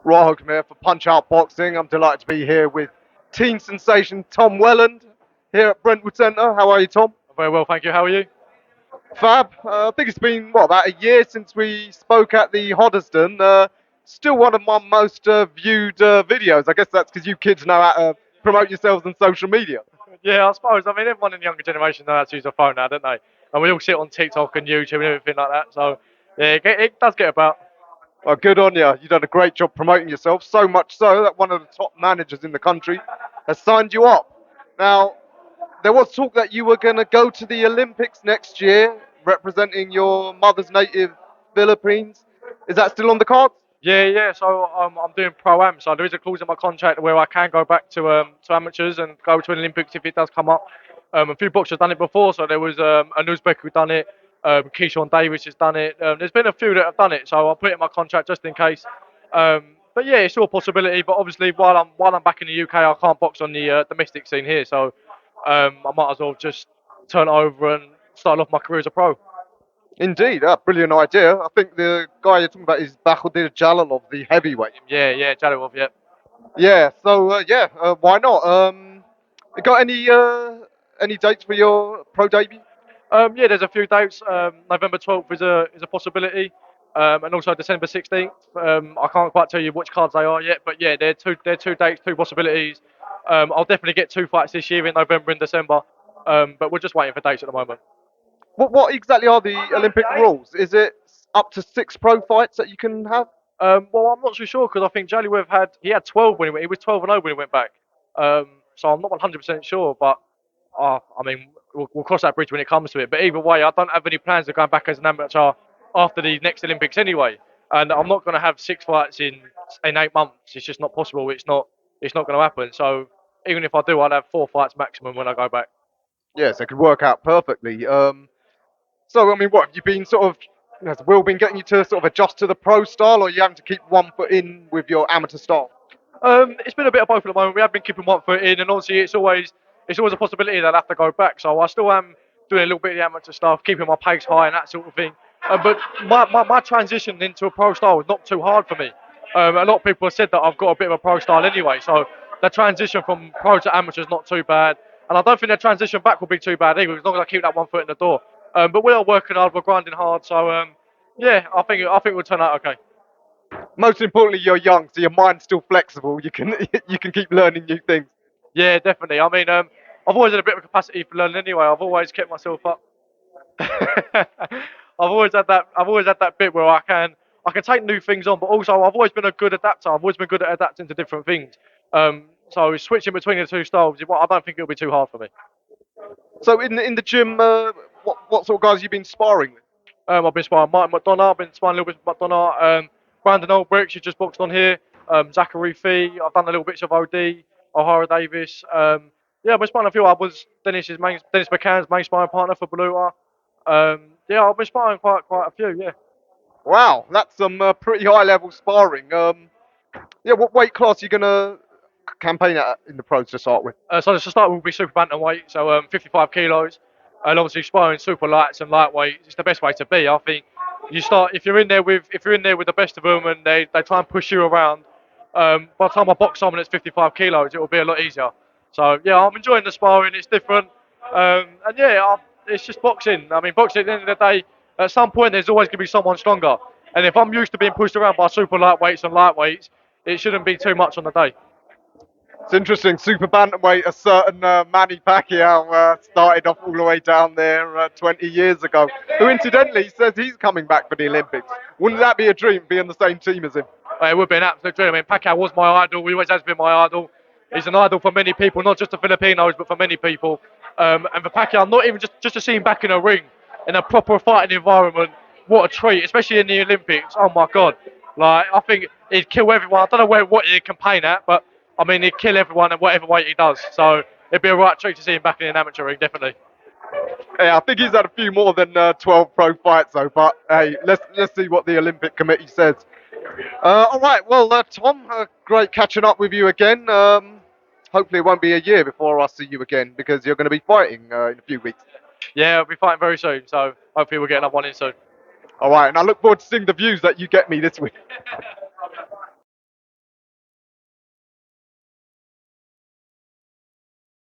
Rahul here for Punch Out Boxing. I'm delighted to be here with teen sensation Tom Welland here at Brentwood Centre. How are you, Tom? Very well, thank you. How are you? Fab. I think it's been about a year since we spoke at the Hoddesdon. Still one of my most viewed videos. I guess that's because you kids know how to promote yourselves on social media. Yeah, I suppose. I mean, everyone in the younger generation knows how to use a phone now, don't they? And we all sit on TikTok and YouTube and everything like that. So, yeah, it does get about. Well, good on you. You've done a great job promoting yourself. So much so that one of the top managers in the country has signed you up. Now, there was talk that you were going to go to the Olympics next year, representing your mother's native Philippines. Is that still on the cards? Yeah. So I'm doing pro am. So there is a clause in my contract where I can go back to amateurs and go to an Olympics if it does come up. A few boxers done it before. So there was a Uzbek who done it. Keyshawn Davis has done it. There's been a few that have done it. So I'll put it in my contract just in case. But yeah, it's still a possibility. But obviously, while I'm back in the UK, I can't box on the domestic scene here. So I might as well just turn it over and start off my career as a pro. Indeed, a brilliant idea. I think the guy you're talking about is Bakhtir Jalalov, the heavyweight. Yeah, Jadowov, yeah. Yeah, so why not? You got any dates for your pro debut? Yeah, there's a few dates. November 12th is a possibility, and also December 16th. I can't quite tell you which cards they are yet, but yeah, they're two dates, two possibilities. I'll definitely get two fights this year in November and December, but we're just waiting for dates at the moment. What exactly are the Olympic rules? Is it up to 6 pro fights that you can have? Well, I'm not too sure because I think Jaliwev had 12 when he was 12-0 when he went back. So I'm not 100% sure, but I mean we'll cross that bridge when it comes to it. But either way, I don't have any plans of going back as an amateur after the next Olympics anyway, and I'm not going to have 6 fights in 8 months. It's just not possible. It's not going to happen. So even if I do, I'd have 4 fights maximum when I go back. Yes, it could work out perfectly. So I mean, what have you been sort of? Has Will been getting you to sort of adjust to the pro style, or you having to keep one foot in with your amateur style? It's been a bit of both at the moment. We have been keeping one foot in, and obviously it's always a possibility that I'll have to go back. So I still am doing a little bit of the amateur stuff, keeping my pace high and that sort of thing. But my transition into a pro style was not too hard for me. A lot of people have said that I've got a bit of a pro style anyway. So the transition from pro to amateur is not too bad, and I don't think the transition back will be too bad either, as long as I keep that one foot in the door. But we are working hard, we're grinding hard. So yeah, I think we'll turn out okay. Most importantly, you're young, so your mind's still flexible. You can you can keep learning new things. Yeah, definitely. I mean, I've always had a bit of a capacity for learning anyway. I've always kept myself up. I've always had that bit where I can take new things on, but also I've always been a good adapter. I've always been good at adapting to different things. So switching between the two styles, I don't think it'll be too hard for me. So in the gym, what sort of guys have you been sparring with? I've been sparring Mike McDonough. I've been sparring a little bit with McDonough. Brandon Olbrich, who just boxed on here. Zachary Fee. I've done a little bits of OD. O'Hara Davis. Yeah, I've been sparring a few others. Dennis McCann's main sparring partner for Beluta. Yeah, I've been sparring quite a few. Yeah. Wow, that's some pretty high level sparring. Yeah, what weight class are you gonna campaign at in the pros to start with? So to start will be super bantamweight, so 55 kilos, and obviously sparring super lights and lightweight is the best way to be. I think you start if you're in there with the best of them and they try and push you around. By the time I box someone that's 55 kilos, it will be a lot easier. So yeah, I'm enjoying the sparring. It's different, and yeah, it's just boxing. I mean, boxing at the end of the day, at some point there's always going to be someone stronger, and if I'm used to being pushed around by super lightweights and lightweights, it shouldn't be too much on the day. It's interesting. Super bantamweight, a certain Manny Pacquiao started off all the way down there 20 years ago. Who incidentally says he's coming back for the Olympics. Wouldn't that be a dream, being the same team as him? It would be an absolute dream. I mean, Pacquiao was my idol. He always has been my idol. He's an idol for many people, not just the Filipinos, but for many people. And for Pacquiao, not even just to see him back in a ring, in a proper fighting environment, what a treat, especially in the Olympics. Oh my God. Like, I think he'd kill everyone. I don't know what he'd campaign at, but I mean, he'd kill everyone at whatever weight he does. So it'd be a right treat to see him back in an amateur ring, definitely. Yeah, I think he's had a few more than 12 pro fights though. But hey, let's see what the Olympic Committee says. All right, well, Tom, great catching up with you again. Hopefully, it won't be a year before I see you again because you're going to be fighting in a few weeks. Yeah, I'll be fighting very soon. So hopefully we'll get another one in soon. All right, and I look forward to seeing the views that you get me this week.